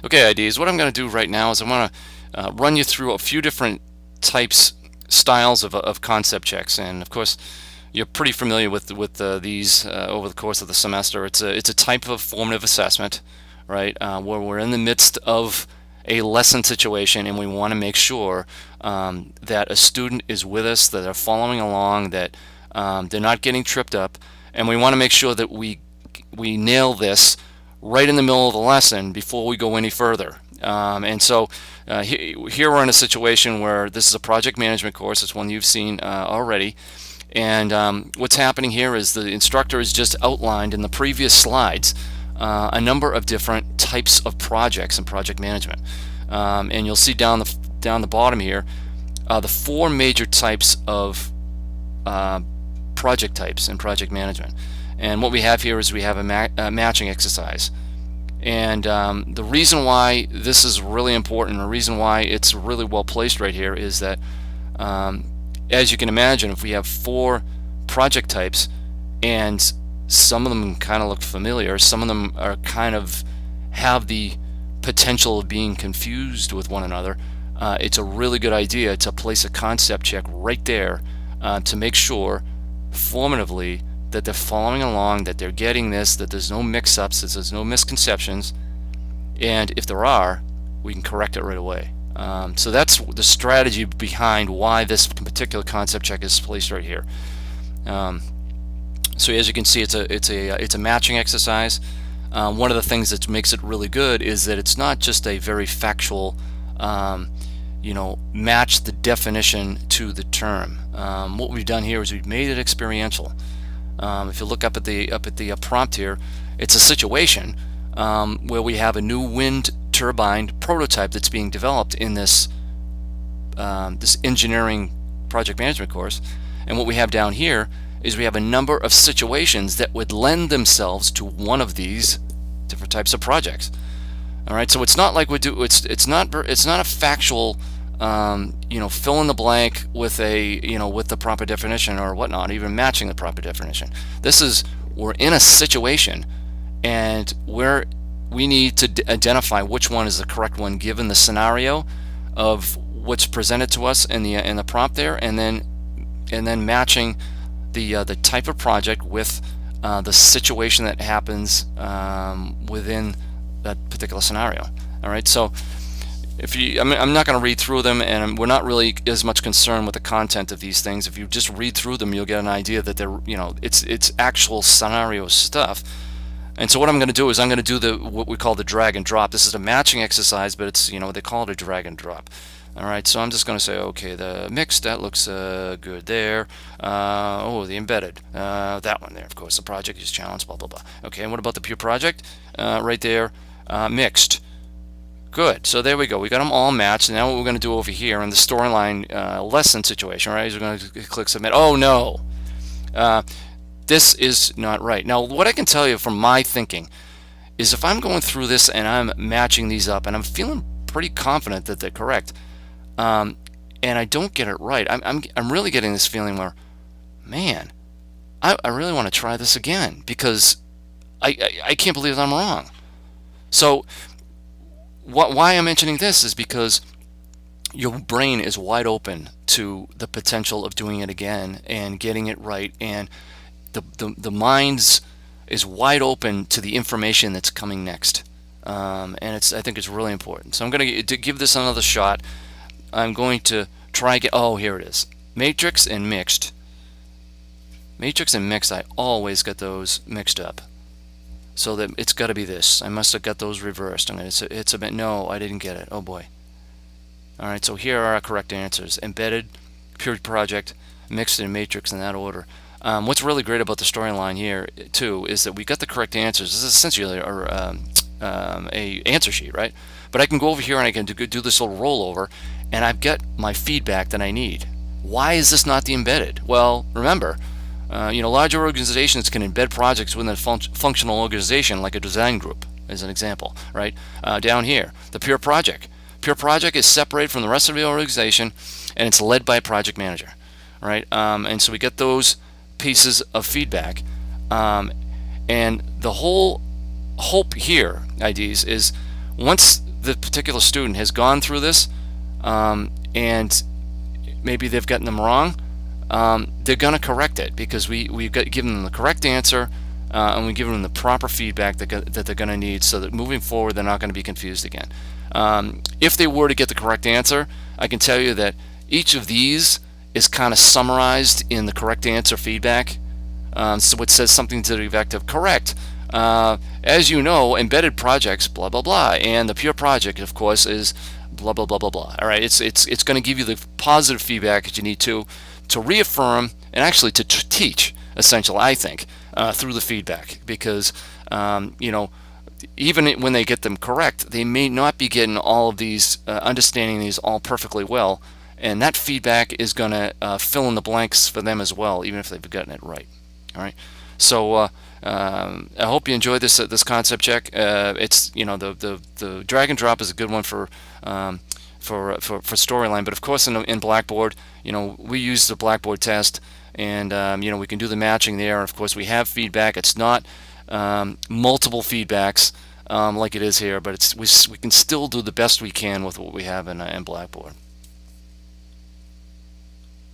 Okay, IDs. What I'm going to do right now is I want to run you through a few different styles of concept checks, and of course, you're pretty familiar with these over the course of the semester. It's a type of formative assessment, right? Where we're in the midst of a lesson situation, and we want to make sure that a student is with us, that they're following along, that they're not getting tripped up, and we want to make sure that we nail this right in the middle of the lesson before we go any further. And so here we're in a situation where this is a project management course. It's one you've seen already. And what's happening here is the instructor has just outlined in the previous slides a number of different types of projects in project management. And you'll see down the bottom here the four major types of project types in project management. And what we have here is we have a matching exercise. And the reason why this is really important, the reason why it's really well placed right here is that as you can imagine, if we have four project types and some of them kind of look familiar, some of them are kind of have the potential of being confused with one another, it's a really good idea to place a concept check right there to make sure formatively that they're following along, that they're getting this, that there's no mix-ups, that there's no misconceptions, and if there are, we can correct it right away. So that's the strategy behind why this particular concept check is placed right here. So as you can see, it's a matching exercise. One of the things that makes it really good is that it's not just a very factual, match the definition to the term. What we've done here is we've made it experiential. If you look up at the prompt here, it's a situation where we have a new wind turbine prototype that's being developed in this engineering project management course. And what we have down here is we have a number of situations that would lend themselves to one of these different types of projects. All right, so it's not like it's not a factual fill in the blank with with the proper definition or whatnot, even matching the proper definition. We're in a situation, and we need to identify which one is the correct one given the scenario of what's presented to us in the prompt there, and then matching the type of project with the situation that happens within that particular scenario. All right, so I'm not going to read through them, and we're not really as much concerned with the content of these things. If you just read through them, you'll get an idea that it's actual scenario stuff. And so what I'm going to do is I'm going to do what we call the drag and drop. This is a matching exercise, but it's they call it a drag and drop. All right, so I'm just going to say, okay, the mixed, that looks good there. The embedded, that one there, of course. The project is challenged, blah, blah, blah. Okay, and what about the pure project? Right there, mixed. Good, so there we go. We got them all matched. And now what we're going to do over here in the storyline lesson situation, right, is we're going to click submit. Oh, no. This is not right. Now, what I can tell you from my thinking is if I'm going through this and I'm matching these up and I'm feeling pretty confident that they're correct, and I don't get it right, I'm really getting this feeling where, man, I really want to try this again because I can't believe that I'm wrong. So why I'm mentioning this is because your brain is wide open to the potential of doing it again and getting it right, and the mind is wide open to the information that's coming next, and I think it's really important. So I'm going to give this another shot. I'm going to try again. Oh, here it is. Matrix and mixed. Matrix and mixed, I always get those mixed up. So that it's got to be this. I must have got those reversed. I'm going to hit submit. No, I didn't get it. Oh boy. All right, so here are our correct answers. Embedded, pure project, mixed, and matrix in that order. What's really great about the storyline here too is that we got the correct answers. This is essentially a answer sheet, right? But I can go over here and I can do this little rollover, and I've got my feedback that I need. Why is this not the embedded? Well, remember, larger organizations can embed projects within a functional organization, like a design group, as an example, right? Down here, the pure project. Pure project is separated from the rest of the organization, and it's led by a project manager, right? And so we get those pieces of feedback, and the whole hope here, IDs, is once the particular student has gone through this, and maybe they've gotten them wrong, they're going to correct it, because we've given them the correct answer, and we've given them the proper feedback that they're going to need, so that moving forward they're not going to be confused again. If they were to get the correct answer, I can tell you that each of these is kind of summarized in the correct answer feedback. So it says something to the effect of, correct, as you know, embedded projects, blah blah blah, and the pure project, of course, is blah blah blah blah blah. All right, it's going to give you the positive feedback that you need to reaffirm and actually to teach, essentially, I think, through the feedback, because even when they get them correct, they may not be getting all of these, understanding these all perfectly well, and that feedback is going to fill in the blanks for them as well, even if they've gotten it right. All right, so I hope you enjoyed this concept check. It's the drag and drop is a good one for Storyline, but of course in Blackboard, we use the Blackboard test, and we can do the matching there. Of course, we have feedback. It's not multiple feedbacks like it is here, but we can still do the best we can with what we have in Blackboard.